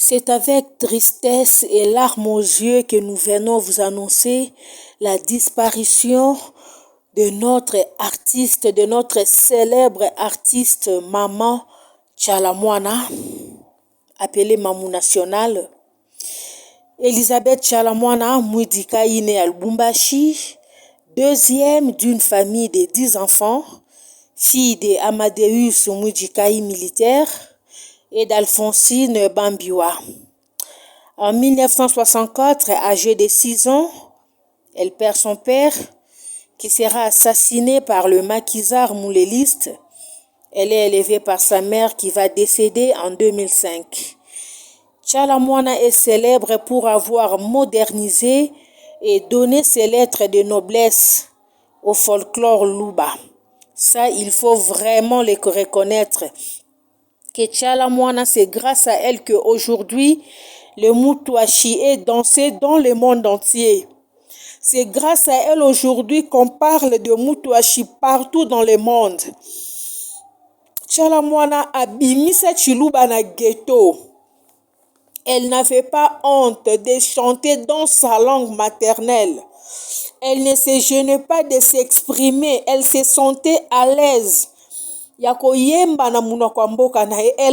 C'est avec tristesse et larmes aux yeux que nous venons vous annoncer la disparition de notre artiste, de notre célèbre artiste Maman Tchalamwana, appelée Mamou National. Elisabeth Tchalamwana Mwidikaï née à Lubumbashi, deuxième d'une famille de 10 enfants, fille d'Amadeus Mwidikaï militaire et d'Alphonsine Bambiwa. En 1964, âgée de 6 ans, elle perd son père qui sera assassiné par le maquisard mouléliste. Elle est élevée par sa mère qui va décéder en 2005. Tchalamwana est célèbre pour avoir modernisé et donné ses lettres de noblesse au folklore Luba. Ça, il faut vraiment le reconnaître. Que Tchalamwana, c'est grâce à elle qu'aujourd'hui, le Moutouachi est dansé dans le monde entier. C'est grâce à elle aujourd'hui qu'on parle de Moutouachi partout dans le monde. Tchalamwana a bimisa Chiluba na ghetto. Elle n'avait pas honte de chanter dans sa langue maternelle. Elle ne se gênait pas de s'exprimer. Elle se sentait à l'aise. Elle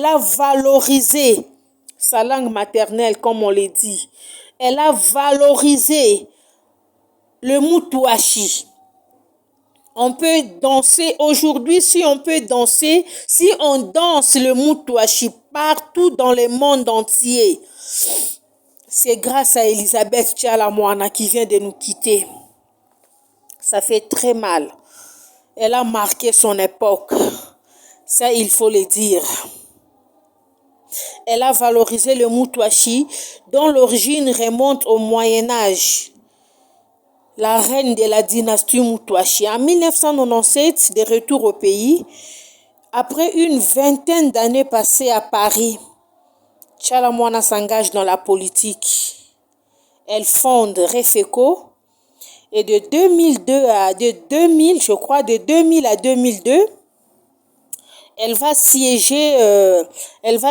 a valorisé sa langue maternelle, comme on le dit. Elle a valorisé le Moutouachi. On peut danser aujourd'hui, si on peut danser, si on danse le Moutouachi partout dans le monde entier, c'est grâce à Elisabeth Tchalamwana qui vient de nous quitter. Ça fait très mal. Elle a marqué son époque. Ça, il faut le dire. Elle a valorisé le Moutouachi dont l'origine remonte au Moyen-Âge. La reine de la dynastie Moutouachi. En 1997, de retour au pays, après une vingtaine d'années passées à Paris, Tchalamwana s'engage dans la politique. Elle fonde Refeco et de 2000 à 2002, elle va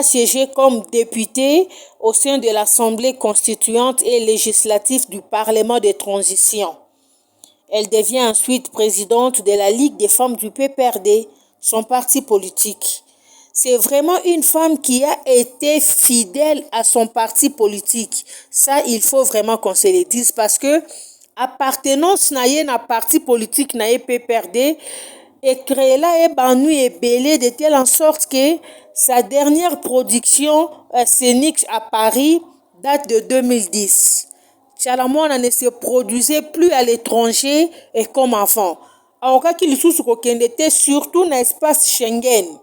siéger comme députée au sein de l'Assemblée constituante et législative du Parlement de transition. Elle devient ensuite présidente de la Ligue des femmes du PPRD, son parti politique. C'est vraiment une femme qui a été fidèle à son parti politique. Ça, il faut vraiment qu'on se le dise parce que appartenance na parti politique na PPRD et créé là et banu et belé de telle en sorte que sa dernière production scénique à Paris date de 2010. Tchalamwana ne se produisait plus à l'étranger et comme avant. Alors qu'il était surtout dans l'espace Schengen.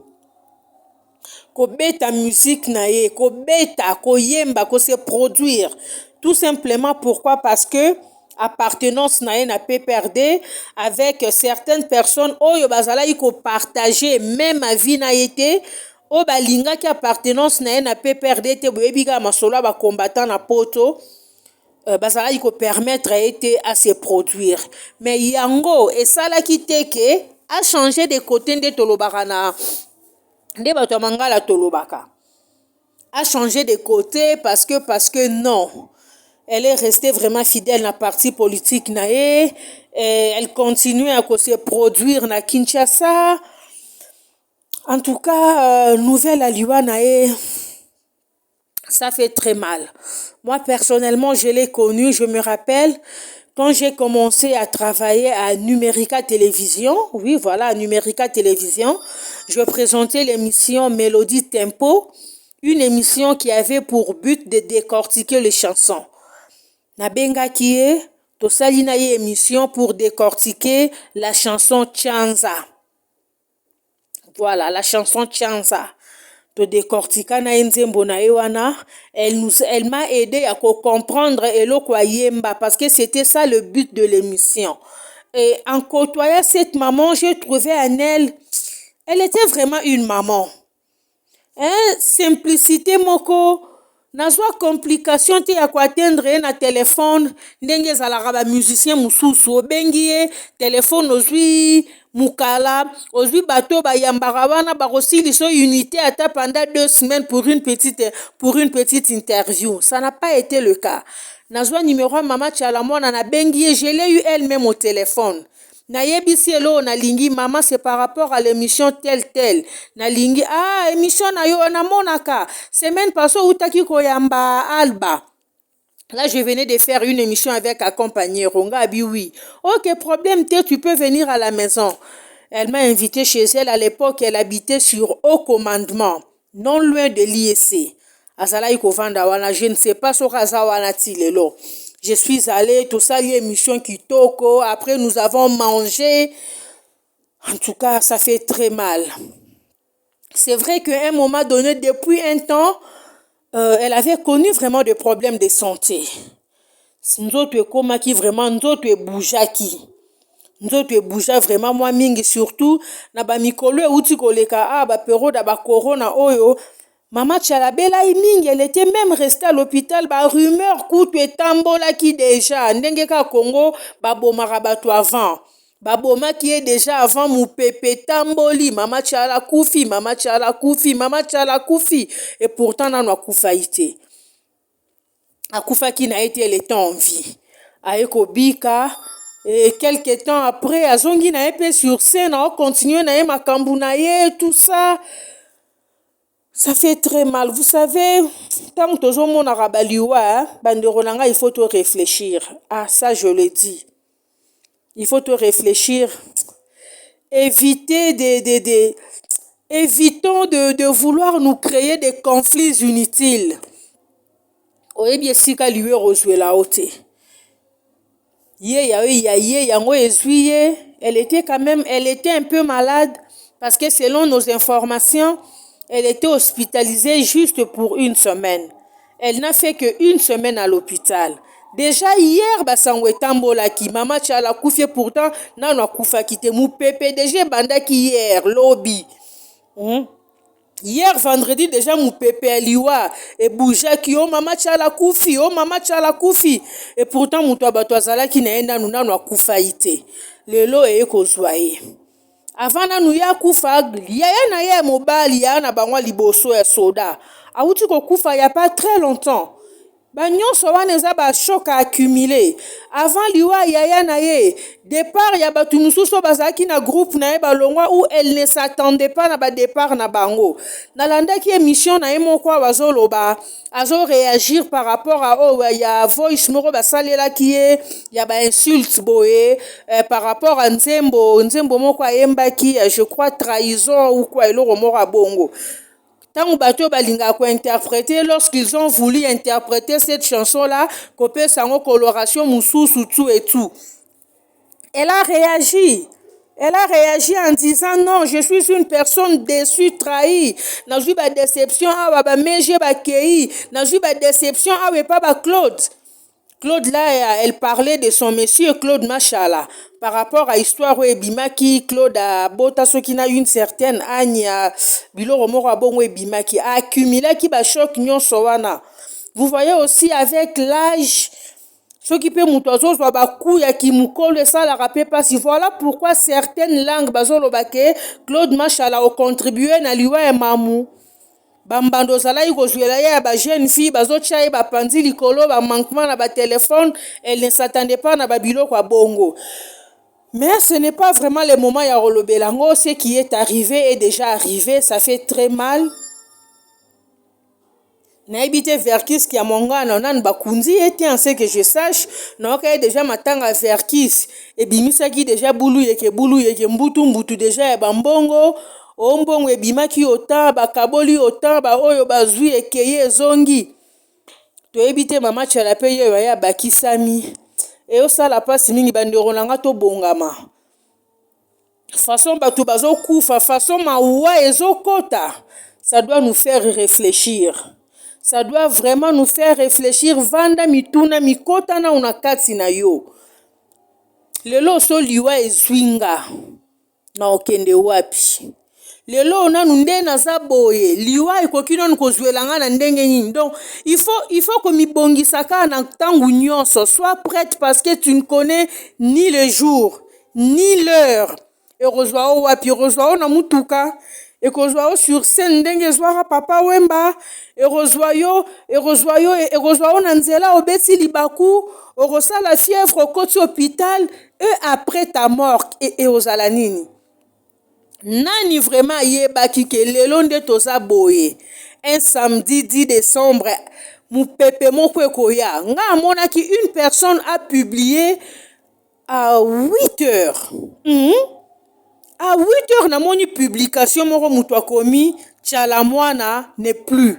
Kobeta musique nae, kobeta, koyemba, ko se produire. Tout simplement pourquoi? Parce que appartenance nae na PPRD avec certaines personnes oyo bazala iko partager même avis na été o balinga ki appartenance nae na PPRD te boyebika masolo ba combattant na poto bazala iko permettre été à se produire. Mais yango et ça là qui te que a changé de côté de tolobaka na nde bato mangala tolobaka a changé de côté parce que non, elle est restée vraiment fidèle na parti politique nae, elle continue à se produire na Kinshasa. En tout cas, nouvelle aliwa nae, ça fait très mal. Moi personnellement, je l'ai connue, je me rappelle quand j'ai commencé à travailler à Numérica Télévision, oui voilà, à Numérica Télévision, je présentais l'émission Mélodie Tempo, une émission qui avait pour but de décortiquer les chansons. Nabenga kie, tosali na ye émission pour décortiquer la chanson Tchanza. Voilà, la chanson Tchanza. To décortiquer na nzembo na ewana, elle m'a aidé à comprendre eloko yemba parce que c'était ça le but de l'émission. Et en côtoyant cette maman, j'ai trouvé en elle était vraiment une maman. Simplicité moko nazwa complication te ya koatteindre ye na telefone ndenge ezalaka bamusicien mosusu obengi ye telefone ozwi mukala ozwi bato bayambaka wana bakosilisa unité ata pendant 2 semaines pour une petite interview. Ça n'a pas été le cas. Nazwa numéro mama Tchala mwana na bengi ye, je l'ai eu elle-même au téléphone. Nayebisi elo nalingi maman, c'est par rapport à l'émission telle nalingi émission na yo na monaka semaine passée utaki koyamba Alba. Là, je venais de faire une émission avec accompagné Ronga Abi, oui. Ok, problème, tu peux venir à la maison. Elle m'a invité chez elle. À l'époque, elle habitait sur Haut Commandement, non loin de l'IEC. Azalaï Kovandawana, je ne sais pas sur Azawana Tilelo. Je suis allée, tout ça, l'émission Kitoko. Après, nous avons mangé. En tout cas, ça fait très mal. C'est vrai qu'à un moment donné, depuis un temps, elle avait connu vraiment des problèmes de santé. Nzoto ekomaki vraiment, nzoto eboujaki. Nzoto ebouja vraiment moi mingi, surtout na ba mikolo euti koleka ba période ba corona oyo. Mama Tchala belai mingi, elle était même restée à l'hôpital, ba rumeur kutu etambolaki déjà ndenge ka Congo ba bomaka bato avant. Baboma qui est déjà avant Moupepe tamboli, Mama Tchala kufi, Mama Tchala kufi, Mama Tchala kufi. Et pourtant, on a koufaïté. Akufa qui n'a été le temps en vie. Aeko bika. Et quelques temps après, Azongi n'a été sur scène, on continue, na makambu na ye, tout ça. Ça fait très mal. Vous savez, tant que tout mon arabaliwa, banderonanga, il faut te réfléchir. Ah, ça, je le dis. Il faut te réfléchir. Évitons de vouloir nous créer des conflits inutiles. Oyebi esika liwe rozwe la ote. Elle était quand même, elle était un peu malade parce que selon nos informations, elle était hospitalisée juste pour 1 semaine. Elle n'a fait que 1 semaine à l'hôpital. Déjà hier, basangwe tambola ki Mama Tchala koufi pourtant nan akufa kite mu PPDG bandaki hier lobby. Hier vendredi déjà mon pépé liwa et bouja ki o Mama Tchala koufi, o Mama Tchala koufi. Et pourtant mon toa bato azala ki na enda nuna no akufa ite. Lelo e kozwaye. Avant na nuya kufa ya na ye mobali ya na bangwa liboso ya soda. Awuti ko kufa ya pas très longtemps. Nyonso wana eza ba choc accumulé. Avant liwa yaya na ye, départ ya batu mususu bazaki na groupe na ye balongwa où elle ne s'attendait pas na ba départ na bango. Nalandaki émission na ye moko bazoloba, azo réagir par rapport à ya voice moko basalela ki ye, ya ba insulte boye par rapport à nzembo moko ayembaki, je crois trahison ou quoi eloko moko bongo. Tant bato balinga ko interpréter, lorsqu'ils ont voulu interpréter cette chanson-là, copé sango coloration mususu tout et tout. Elle a réagi. Elle a réagi en disant non, je suis une personne déçue, trahie. Na jui ba déception awa ba meje ba kei, na jui ba déception awa pas ba Claude. Claude là, elle parlait de son monsieur Claude Machala. Par rapport à l'histoire où Ebimaki, Claude a bota ce qui n'a une certaine anya, biloro moro abongo Ebimaki, a accumulé qui ba choc nyon sowana. Vous voyez aussi avec l'âge, ce qui peut moutozo soit ba kouya ki moukole ça la rappelle pas si voilà pourquoi certaines langues bazolo bake Claude Machala ont contribué na liwa et mamou. Bambando zala ikozwela ya ba jeune fille bazotia ye bapandi likolo ba manquement na ba téléphone, elle ne s'attendait pas na ba biloko bongo. Mais ce n'est pas vraiment le moment ya rolobelango, ce qui est arrivé est déjà arrivé, ça fait très mal. Naibite Verkis qui a mongana nan bakunzi était en ce que je sache, non que déjà matanga Verkis et bimisaki déjà boulou yeke mbutu déjà ya bambongo. Ombongo ebimaki ota bakaboli ota ba oyo bazwi ekeye ezongi toyebite Mama Tchala pe yo ya bakisami e osala pasi mingi bandeko nanga to bongama façon batu bazo kufa façon mawa ezokota. Ça doit nous faire réfléchir, ça doit vraiment nous faire réfléchir. Vanda mituna mikota na unakati na yo lelo so liwa ezwinga na okende wapi. lelo nanu nde naza boye liwa ekoki nanu kozwela nga na ndenge nini. Donc il faut komibongisa kaka na ntango nyonso. Sois prête parce que tu ne connais ni le jour ni l'heure. Ekozwa o wapi, ekozwa o na mutuka, ekozwa o sur scène ndenge ezwaka Papa Wemba, ekozwa o na nzela obeti libaku, okosala fièvre okoti hôpital, et après ta mort ozala nini? Nani vraiment yebaki ke lelo nde toza boye un samedi 10 décembre mupepe moko ekoya. Nga amonaki une personne a publié à 8 heures. À 8 heures namoni publication moko mutu akomi Tchala mwana ne plus.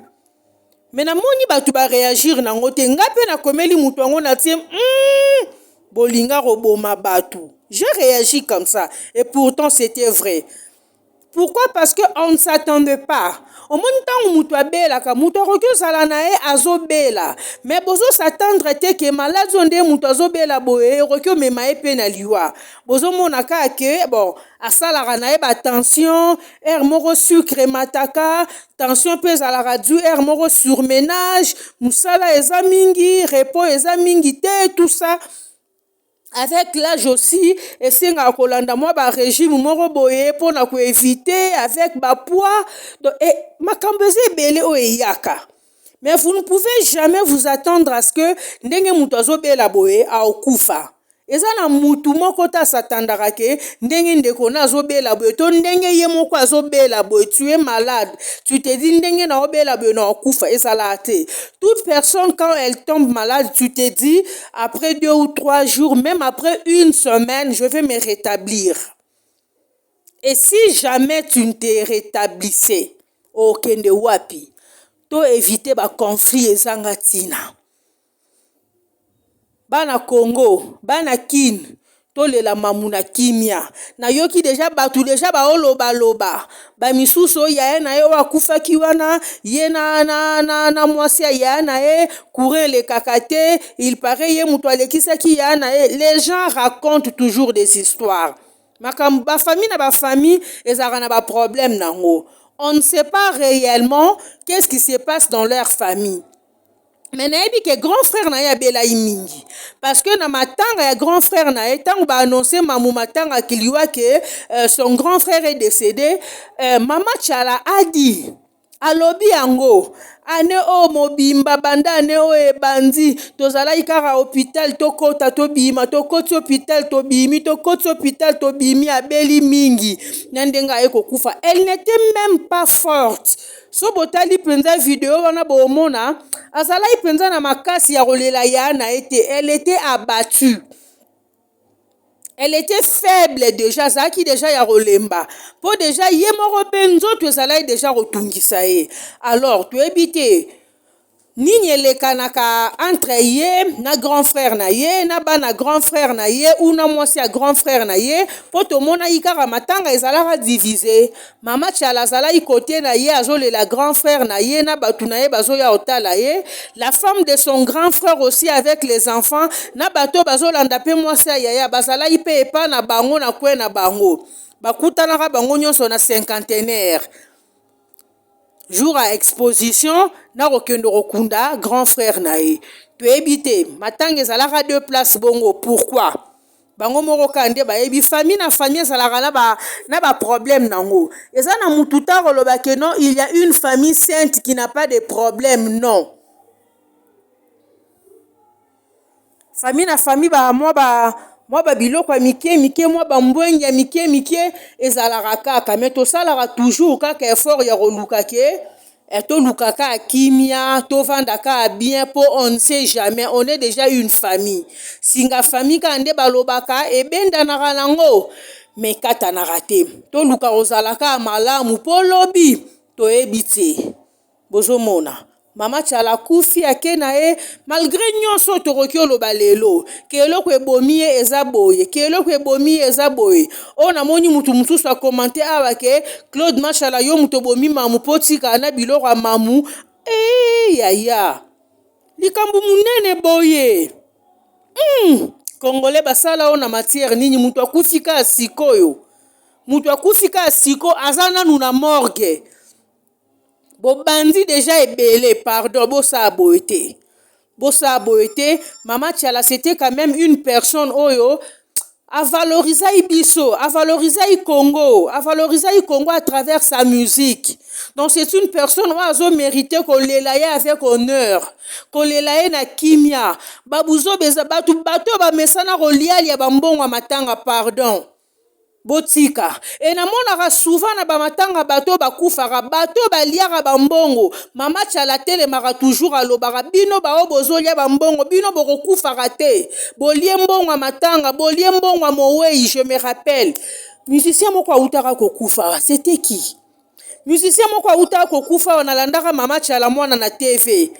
Mais namoni batu ba réagir nango te. Nga pe nakomeli mutu ango na tie bolinga roboma batu. J'ai réagi comme ça et pourtant c'était vrai. Pourquoi? Parce qu'on ne s'attendait pas. Au moins tant mutu abelaka mutu akoki ozala na ye azobela. Mais bozo s'attendre te ke malade onde mutu azobela boye okoki omema ye pe na liwa. Bozo monaka ke bon asalaka na ye ba tension, air moko sucre mataka, tension pe ezalaka du air moko surménage, musala eza mingi, repos eza mingi te, tout ça. Avec l'âge aussi, esenga kolanda mwa ba régime moko boye pona ko éviter avec ba poids. Et makambo eza ebele o eyaka. Mais vous ne pouvez jamais vous attendre à ce que ndenge mutu azobela boye aokufa. Eza na mutu moko ta s'attendaka ke ndenge ndeko na azobela boye to ndenge ye moko azobela boye, tu es malade, tu te dis ndenge na obela boye na okufa, ezala te. Toute personne quand elle tombe malade, tu te dis après 2 ou 3 jours, même après 1 semaine, je vais me rétablir. Et si jamais tu ne te rétablissais, okende wapi, to éviter ba conflit ezanga tina. Bana Congo, bana kin, tolela mamuna kimia. Na yoki deja batu deja ba oloba loba. Ba misuso ya na ye wakufaki wana, ye na mwasi ya na ye, courir le kakate, il paraît ye mutu alekisaki ya na ye. Les gens racontent toujours des histoires. Ba famille na ba famille, ezaka na ba problème nango. On ne sait pas réellement qu'est-ce qui se passe dans leur famille. Mais nayebi que grand frère na ye abelai mingi. Parce que na matanga ya grand frère na ye, tango ba annoncer mamu matanga kiliwa que son grand frère est décédé, Mama Tchala a dit, alobi yango, ane o mobimba banda ane o ebandi, tozala ikara hôpital tokota tobima, tokoti hôpital tobimi, tokoti hôpital tobimi abeli mingi. Nandenga eko kufa. Elle n'était même pas forte. So botali penza vidéo wana bomona, azala penza na makasi ya rolela ya na ete, elle était abattue. Elle était faible déjà, zaki déjà ya rolemba. Po déjà ye moko penzo tu ezala déjà rotungisa ye. Alors tu ebite nini elekanaka entre ye na grand frère na ye na bana grand frère na ye ou na mwasi ya grand frère na ye po tomona ikaka matanga ezalaka divisé. Mama Tchala azala côté na ye azolela grand frère na ye na batu na ye bazoya otala ye. La femme de son grand frère aussi avec les enfants na bato bazolanda pe mwasi ya yaya bazala ipe epa na bango na kwe na bango. Bakutanaka bango nyonso na cinquantenaire. Jour à exposition, na rokendo rokunda grand frère na ye. Tu ebite, matanga ezalaka 2 places bongo. Pourquoi? Bango moko kande ba ebi famille na famille ezalaka na ba problème nango. Eza na mututa koloba ke non, il y a une famille sainte qui n'a pas de problème, non. Famille na famille ba moi ba biloko ya mike moi ba mbwengi ya mike ezalaka kaka, mais tosalaka toujours kaka effort ya koluka ke to lukaka kimia to vandaka bien po on ne sait jamais, on est déjà une famille. Singa famille kande balobaka ebenda na nango mais kata na raté to luka ozalaka malamu po lobi to ebite bozomona. Mama Tchala kufi ake na ye malgré nyonso toroki oloba lelo ke eloko ebomi ye eza boye, ke eloko ebomi ye eza boye. O namoni mutu mususu akomante awa ke Claude Machala yo mutu bomi mamu potika na biloko mamu yaya likambu munene boye. Congolais basala o na matière nini mutu akufika sikoyo mutu akufi ka siko aza nanu na morgue bobandi déjà ebele pardon bosala boye te bosala boye te. Mama Tiala c'était quand même une personne oyo avalorisai biso, avalorisai Congo, avalorisai Congo à travers sa musique. Donc c'est une personne où azo mérité qu'on l'elaye avec honneur, qu'on l'elaye na kimia. Babuzo beza batu ba mesana roliali ya bambongo matanga pardon. Botika e namonaka souvent na bamatanga bato bakufaka bato baliaka bambongo. Mama Tiala telemaka toujours alobaka bino bao bozolia bambongo bino bokokufaka te bolie mbongo matanga bolie mbongo mowei. Je me rappelle musicien moko autaka kokufa, c'était qui? Musicien moko autaka kokufa wanalandaka Mama Tiala mwana na TV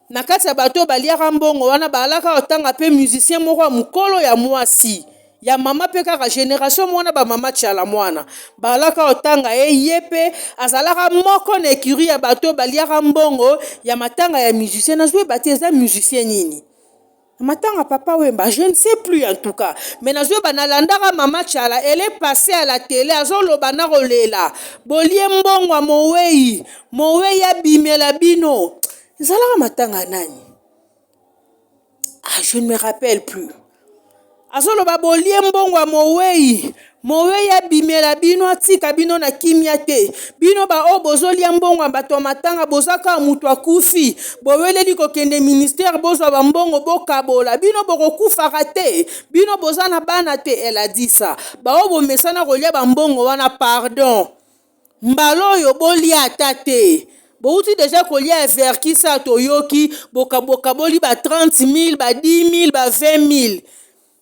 na kati ya bato baliaka mbongo wana balaka otanga pe musicien moko mukolo ya mwasi ya mama pe kaka génération mwana ba Mama Tiala mwana balaka otanga ye pe azalaka moko na écurie ya bato baliaka mbongo ya matanga ya musicien nazwe bateza musicien nini matanga papa wemba je ne sais plus en tout cas mais nazwe banalandaka Mama Tiala elle est passée à la télé azoloba na rolela bolie mbongo mowei ya bimela bino ezalaka matanga nani je ne me rappelle plus. Azoloba bolie mbongo mowei ya bimela bino atika bino na kimia te bino ba bozolia mbongo bato matanga bozaka mutu akufi boweleli kokende ministère bozwa bambongo bokabola bino bokokufaka te bino bozana bana te. Elle a dit ça ba bomesana kolia bambongo wana pardon mbalo yo bolia ata te bouti déjà kolia everkisa toyoki boka boli ba 30 000 ba 10 000 ba 20 000.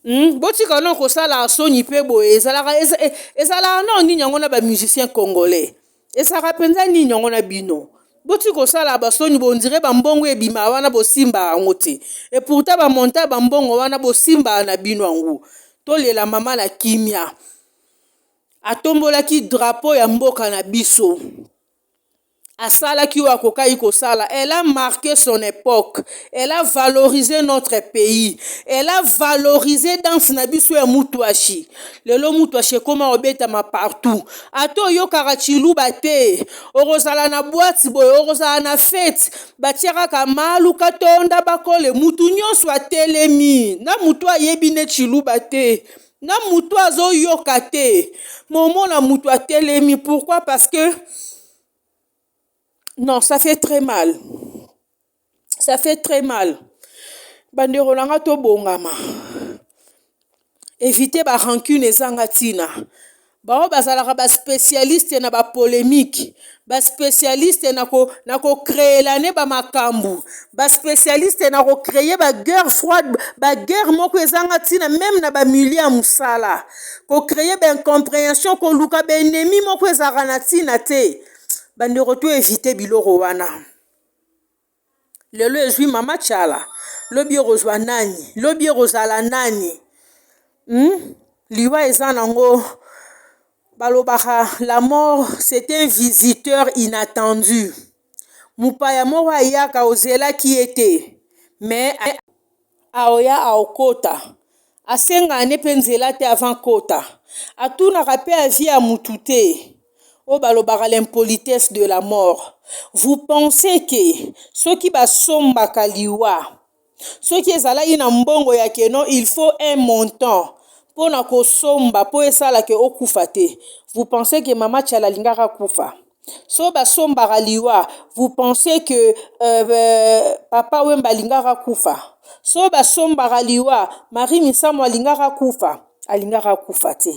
Botika non kosala soni pe boye ezalaka non nini yango na bamusicien congolais ezalaka mpenza nini yango na bino botika kosala basoni bondire bambongo ebima wana bosimba yango te et pourtant bamonta bambongo wana bosimba na bino yango. Tolela mama na kimia atombolaki drapeau ya mboka na biso asalaki wakokai kosala. Elle a marqué son époque, elle a valorisé notre pays, elle a valorisé danse na biso ya mutwashi. Lelo mutwashi koma obetama partout ato yokaka chiluba te okozala na boîte boye okozala na fête batiaka malu katonda bakole mutu nyonso atelemi na mutu ayebi ne chiluba te na mutu azoyoka te momona mutu atelemi. Pourquoi? Parce que non, ça fait très mal. Ça fait très mal. Bandero langa to bongama. Éviter ba rancune ezanga tina. Bao bazalaka ba spécialiste na ba polémique, ba spécialiste na ko créer l'année ba makambu, ba spécialiste na ko créer ba guerre froide, ba guerre moko ezanga tina même na ba milieu musala. Ko créer ba incompréhension ko luka ba ennemi moko ezaka na tina te. Bandero to éviter biloko wana. Lelo ezwi Mama Tiala lobi rozwa nani lobi rozala nani liwa eza nango balobaka la mort c'est un visiteur inattendu. Mupaya moko ayaka ozelaki ete mais aoya aokota asenga ne mpe nzela te avant kota atunaka mpe avi ya mutu te. O balobaka l'impolitesse de la mort. Vous pensez que ceux qui basomba kaliwa, ceux qui ezalaki na mbongo ya keno, il faut un montant pour na kosomba po esala ke okufa te. Vous pensez que Mama Tiala lingaka kufa? So basomba kaliwa, vous pensez que papa wemba lingaka kufa? So basomba kaliwa, Marie Misamo lingaka kufa? Alingaka kufa te.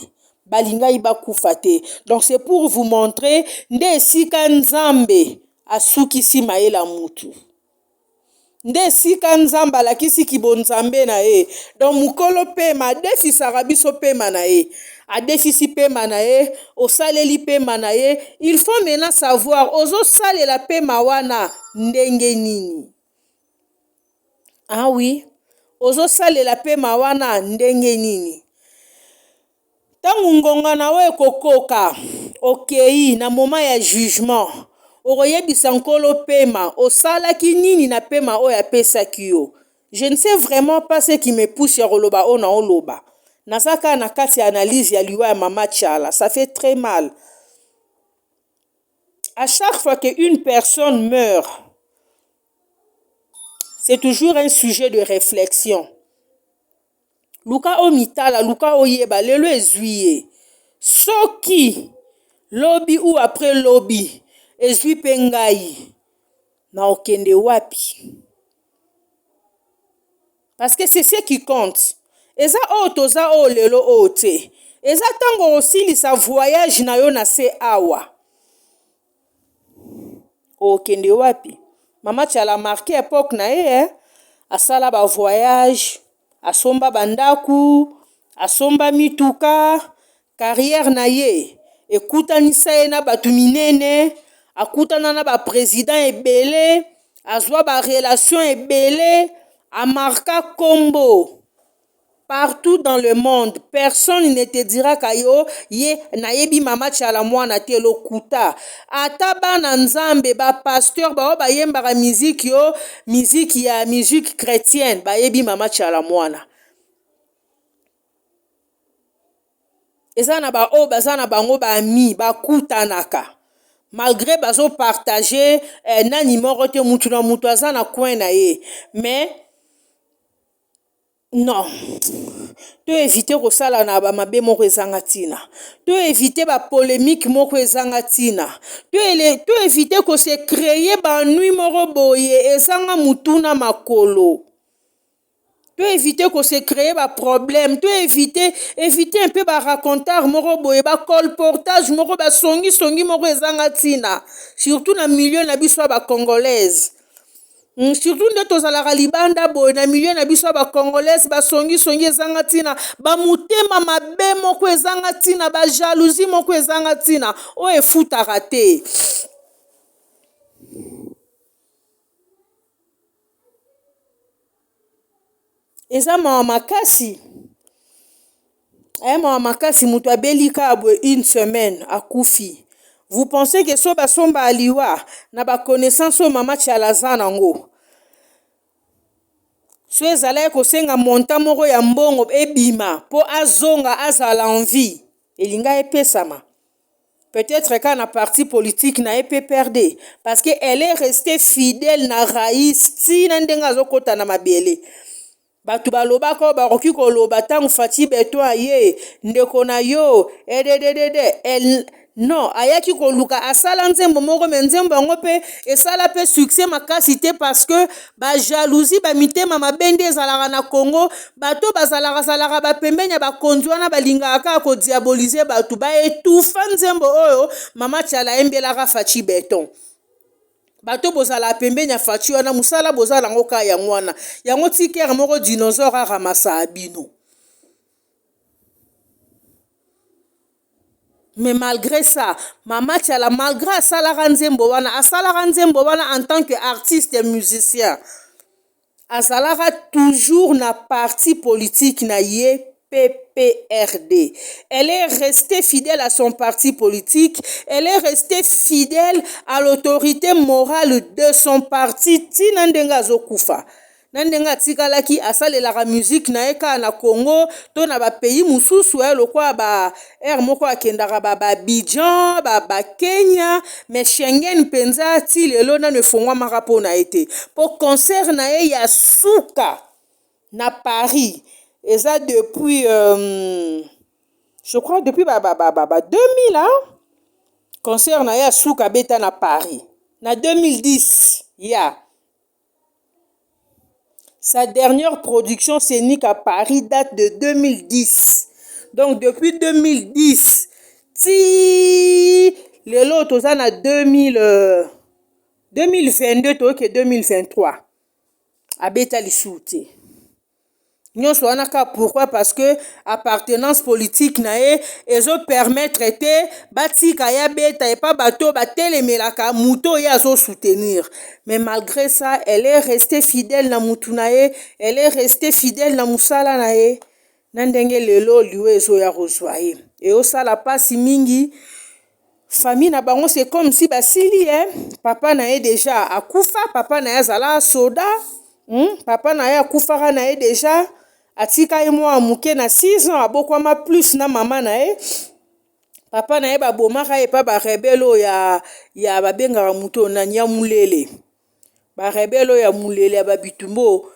Balinga iba kufate. Donc c'est pour vous montrer nde sika nzambe asukisi maela mutu. Nde sika nzamba lakisi kibonzambe na e. Donc mukolo pema defisa rabiso pema na e. A defisi pema na e, osaleli pema na e. Il faut maintenant savoir ozo salela pema wana ndenge nini. Ah oui, ozo salela pema wana ndenge nini. Tangu ngonga na we kokoka okei na moma ya jugement okoyebisa nkolo pema osalaki nini na pema oyo apesaki yo. Je ne sais vraiment pas ce qui me pousse ya koloba ona oloba Nazaka na kati ya analyse ya liwa ya Mama Tchala. Ça fait très mal. À chaque fois qu'une personne meurt, c'est toujours un sujet de réflexion. Luka omitala, luka oyeba, lelo ezui. Soki, lobby ou après lobby, ezui pengai, na okende wapi. Parce que c'est ce qui compte. Eza o toza o lelo o te. Eza tango osili sa voyage na yo na se awa. Okende wapi. Mama Tchala marqué époque na ye, asala ba voyage, asomba bandaku, asomba mituka, carrière na ye, ekutanisa ye na batu minene, akutana na ba président ebele, azwa ba relation ebele, amarka kombo. Partout dans le monde, personne ne te dira kayo ye nayebi Mama Tchala mwana te lokuta. Ata bana nzambe ba pasteur ba yembaka musique yo, musique chrétienne, ba yebi Mama Tchala mwana. Eza na ba o baza na bango ba ami ba kutanaka. Malgré bazo partager nani moko te mutu na mutu aza na coin na ye, mais non, to éviter kosala na ba mabe moko ezanga tina, to éviter ba polémique moko ezanga tina, to éviter ko se créer ba nuit moko boye ezanga mutuna makolo, to éviter ko se créer ba problème, to éviter un peu ba racontar moko boye ba colportage moko ba songi moko ezanga tina, surtout na milieu na biso ba congolaise. Surtout nde tozalaka libanda boye na milieu na biso ba congolaise ba songi ezanga tina, ba mutema mabe moko ezanga tina, ba jalousie moko ezanga tina, o efutaka te. Eza mawa makasi. Mawa makasi mutu abelika abwe une semaine akufi. Vous pensez que so basomba aliwa na ba connaissance o Mama Tchala aza nango. So ezala kosenga monta moko ya mbongo ebima po azonga azala envie. Elinga epesama. Peut-être qu'à na parti politique na PPRD parce que elle est restée fidèle na raïs tina ndenga zokota na mabele. Batu baloba ko baroki koloba tangu Fati Beto aye ndeko na yo elle non ayaki koluka asala nzembo moko me nzembo yango pe esala pe succès makasi te parce que ba jalousie ba mitema mabende ezalaka na Congo, bato bazalaka ba pembenya ba konzi wana balingaka ko diaboliser batu ba etufa nzembo oyo Mama Tchala embelaka Fati Beto. Bato bozala pembenya Fati wana musala bozala ngo ka ya mwana yango tikere moko dinosaure aramasa abino. Mais malgré ça, Mama Tchala malgré asalaka nzembo wana en tant que artiste et musicien, azalaka toujours na parti politique na ye PPRD. Elle est restée fidèle à son parti politique, elle est restée fidèle à l'autorité morale de son parti tina ndenga zokufa. Nandenga tikalaki asalelaka musique na eka na Congo to na ba pays mususu lokwa ba moko akendaka ba Abidjan ba Kenya, mais Schengen penza ti lelo na ne fongwa marapo na été pour concert na ye ya suka na Paris. Et ça depuis je crois depuis 2000 hein? Concert na ya suka beta na Paris na 2010 ya. Sa dernière production scénique à Paris date de 2010. Donc depuis 2010, si le lot toza na 2022 to ke 2023. Abeta lisuté. Nyonso wana ka pourquoi parce que appartenance politique na ye ezo permettre te batika ya beta et pas bato batelemelaka muto ya zo soutenir. Mais malgré ça, elle est restée fidèle na mutu na ye, elle est restée fidèle na musala na ye. Nandenge lelo liwe ezo ya kozwa ye. Et osala pasi mingi famille na bango c'est comme si basili papa na ye déjà akufa, papa na ye azala soda, papa na ye akufaka na ye déjà atika ye mwa muke na 6 ans abokwama plus na mama na ye. Papa na ye babomaka ye pa barebelo ya babengaka muto na Nyamulele. Barebelo ya mulele ya babitumbo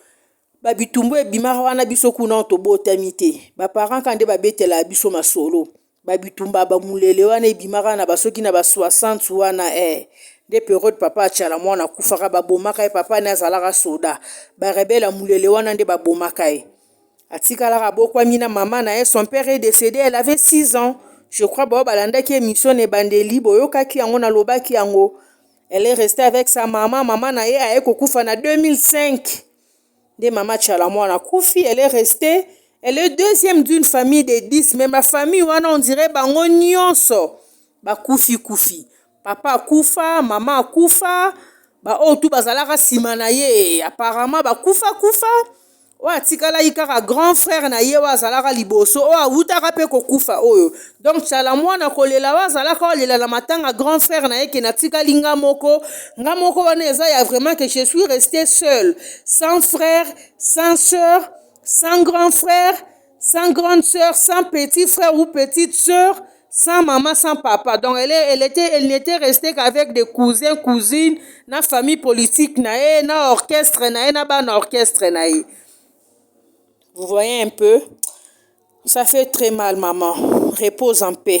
ebimaka wana biso kuna tobotami te. Baparent kande babetela biso masolo. Babitumba bamulele wana ebimaka na basoki na ba 60 wana de periode papa achala mwana kufaka babomaka ye papa na azalaka soda. Barebelo ya mulele wana nde babomaka ye. Atikalaka bokwami na mama na ye, son père est décédé, elle avait 6 ans. Je crois balandaki émission ne bandeli boyokaki yango na lobaki yango. Elle est restée avec sa maman. Maman na ye aye kokufa na 2005. De maman achala mwana kufi, elle est restée. Elle est deuxième d'une famille de 10. Mais ma famille wana on dirait bango nyonso ba kufi. Papa akufa, maman akufa, ba o tout bazalaka sima na ye apparemment ba kufa. Wa tikala ikaka grand frère na ye wa zalaka liboso o awutaka pe kokufa oyo. Donc chala mwana kolela wa zalaka olela na matanga grand frère na ye ke na tikali nga moko wana eza ya vraiment que je suis restée seule, sans frère, sans sœur, sans grand frère, sans grande sœur, sans petit frère ou petite sœur, sans maman, sans papa. Donc elle n'était restée qu'avec des cousins, cousines, na famille politique na ye, na orchestre na ye, na ban orchestre na ye. Vous voyez un peu? Ça fait très mal, maman. Repose en paix.